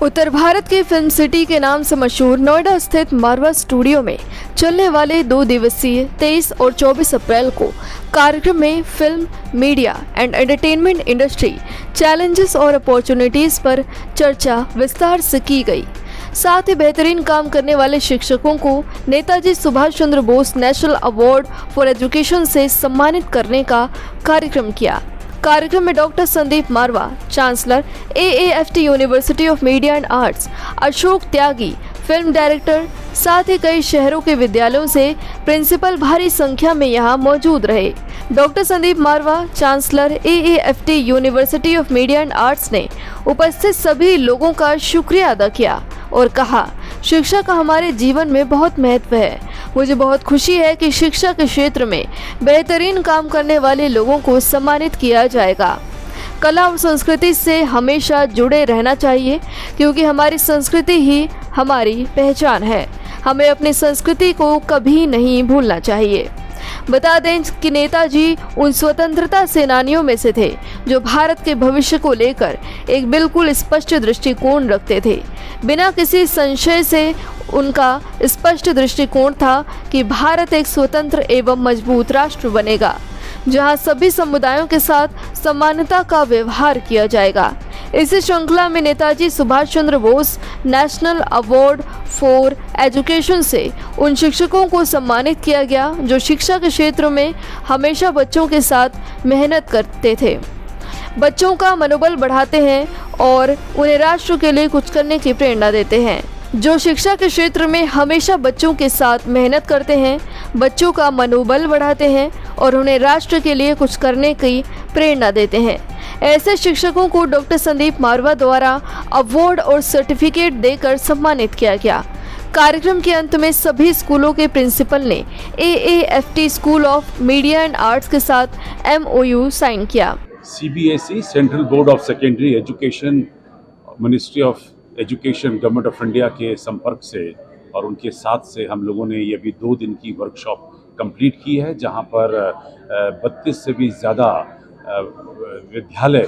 उत्तर भारत के film city के नाम से मशहूर नोएडा स्थित मारवा स्टूडियो में चलने वाले 2 दिवसीय 23 और 24 अप्रैल को कार्यक्रम में film, media and entertainment industry challenges और अपॉर्चुनिटीज़ पर चर्चा विस्तार से की गई। साथ ही बेहतरीन काम करने वाले शिक्षकों को Netaji Subhash Chandra Bose national award for education से सम्मानित करने का कार्यक्रम किया। कार्यक्रम में doctor Sandeep Marwah, chancellor AAFT university of media and arts, Ashok Tyagi, film director, साथ ही कई शहरों के विद्यालयों से प्रिंसिपल भारी संख्या में यहां मौजूद रहे। Doctor Sandeep Marwah, chancellor AAFT university of media and arts ने उपस्थित सभी लोगों का शुक्रिया अदा किया और कहा, शिक्षा का हमारे जीवन में बहुत महत्व है। मुझे बहुत खुशी है कि शिक्षा के क्षेत्र में बेहतरीन काम करने वाले लोगों को सम्मानित किया जाएगा। कला और संस्कृति से हमेशा जुड़े रहना चाहिए क्योंकि हमारी संस्कृति ही हमारी पहचान है। हमें अपनी संस्कृति को कभी नहीं भूलना चाहिए। बता दें कि नेताजी उन स्वतंत्रता सेनानियों में से थे जो भारत के भविष्य को लेकर एक बिल्कुल स्पष्ट दृष्टिकोण रखते थे। बिना किसी संशय से उनका स्पष्ट दृष्टिकोण था कि भारत एक स्वतंत्र एवं मजबूत राष्ट्र बनेगा जहां सभी समुदायों के साथ समानता का व्यवहार किया जाएगा। इसी श्रृंखला में Netaji Subhash Chandra Bose national award for education से उन शिक्षकों को सम्मानित किया गया जो शिक्षा के क्षेत्र में हमेशा बच्चों के साथ मेहनत करते थे, बच्चों का मनोबल बढ़ाते हैं और उन्हें राष्ट्र के लिए कुछ करने की प्रेरणा देते हैं। जो शिक्षा के क्षेत्र में हमेशा बच्चों के साथ मेहनत करते हैं, बच्चों का मनोबल बढ़ाते हैं और उन्हें राष्ट्र के लिए कुछ करने की प्रेरणा देते हैं। ऐसे शिक्षकों को डॉक्टर संदीप मारवा द्वारा अवार्ड और सर्टिफिकेट देकर सम्मानित किया गया। कार्यक्रम के अंत में सभी स्कूलों के प्रिंसिपल ने AAFT school of media and arts के साथ MOU साइन किया। CBSE central board of secondary education, ministry of education, government of India के संपर्क से और उनके साथ से हम लोगों ने ये भी 2 दिन की वर्कशॉप कंप्लीट की है, जहां पर 32 से भी ज़्यादा विद्यालय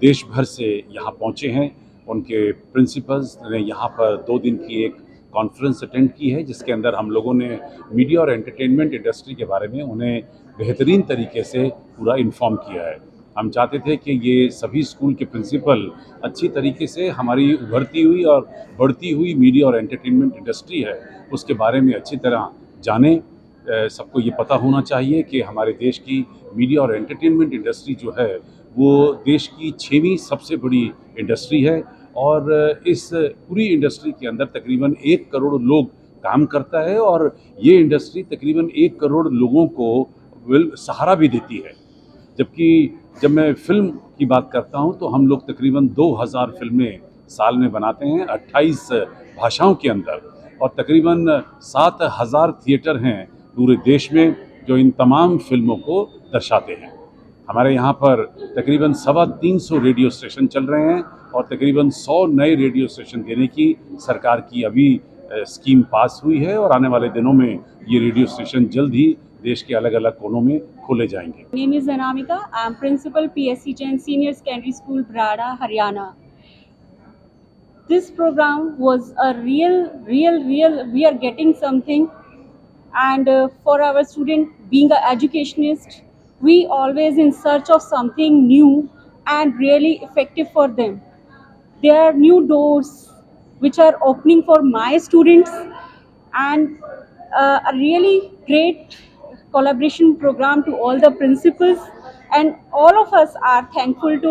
देश भर से यहाँ पहुँचे हैं। उनके प्रिंसिपल्स ने यहाँ पर 2 दिन की एक कॉन्फ्रेंस अटेंड की है, जिसके अंदर हम लोगों ने मीडिया और एंटरटेनमेंट इंडस्ट्री के बारे में उन्हें बेहतरीन तरीके से पूरा इन्फॉर्म किया है। हम चाहते थे कि ये सभी स्कूल के प्रिंसिपल अच्छी तरीके से हमारी उभरती हुई और बढ़ती हुई मीडिया और एंटरटेनमेंट इंडस्ट्री है उसके बारे में अच्छी तरह जानें। सबको ये पता होना चाहिए कि हमारे देश की मीडिया और एंटरटेनमेंट इंडस्ट्री जो है वो देश की 6वीं सबसे बड़ी इंडस्ट्री है और इस पूरी इंडस्ट्री के अंदर तकरीबन 1 करोड़ लोग काम करता है और ये इंडस्ट्री तकरीबन 1 करोड़ लोगों को सहारा भी देती है। जबकि जब मैं फिल्म की बात करता हूं तो हम लोग तकरीबन 2000 फिल्में साल में बनाते हैं 28 भाषाओं के अंदर और तकरीबन 7000 थिएटर हैं पूरे देश में जो इन तमाम फिल्मों को दर्शाते हैं। हमारे यहाँ पर तकरीबन 350 रेडियो स्टेशन चल रहे हैं और तकरीबन 100 नए रेडियो स्टेशन देने की सरकार की अभी स्कीम पास हुई है और आने वाले दिनों में ये रेडियो स्टेशन जल्द ही देश के अलग अलग कोनों में खोले जाएंगे। Name is Anamika. I am Principal PSC Jain Senior Secondary School, Brada, Haryana. This program was a real. We are getting something, and for our student being an educationist, we always in search of something new and really effective for them. There are new doors which are opening for my students, and a really great collaboration program to all the principals, and all of us are thankful to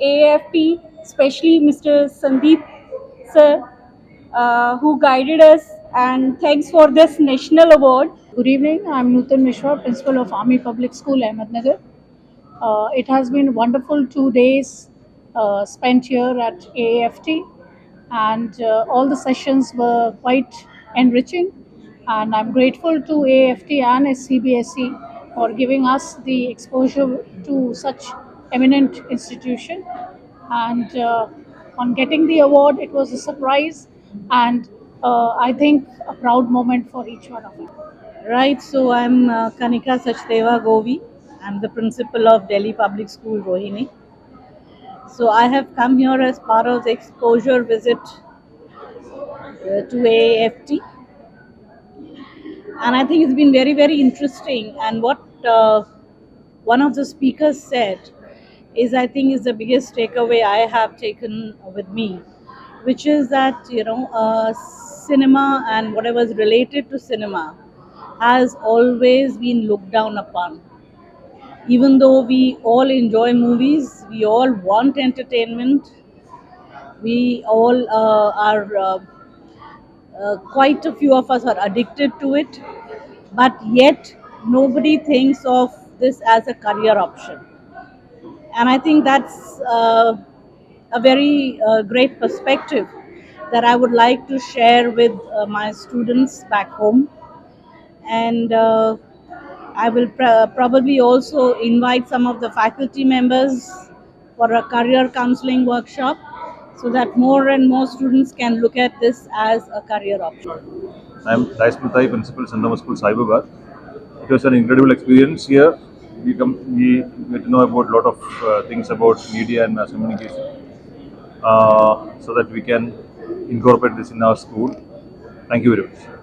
AAFT, especially Mr. Sandeep sir, who guided us, and thanks for this national award. Good evening, I am Nutan Mishra, Principal of Army Public School, Ahmednagar. It has been wonderful 2 days spent here at AAFT, and all the sessions were quite enriching. And I'm grateful to AAFT and CBSE for giving us the exposure to such eminent institution. And on getting the award, it was a surprise and I think a proud moment for each one of us. Right, so I'm Kanika Sachdeva Govi. I'm the principal of Delhi Public School, Rohini. So I have come here as part of the exposure visit to AAFT, and I think it's been very, very interesting. And what one of the speakers said is, I think, is the biggest takeaway I have taken with me, which is that cinema and whatever is related to cinema has always been looked down upon. Even though we all enjoy movies, we all want entertainment, we all quite a few of us are addicted to it, but yet nobody thinks of this as a career option. And I think that's a very great perspective that I would like to share with my students back home. And I will probably also invite some of the faculty members for a career counseling workshop so that more and more students can look at this as a career option. I am Dice Mutai, Principal, St. Thomas School, Saibabad. It was an incredible experience here. We get to know about a lot of things about media and mass communication, so that we can incorporate this in our school. Thank you very much.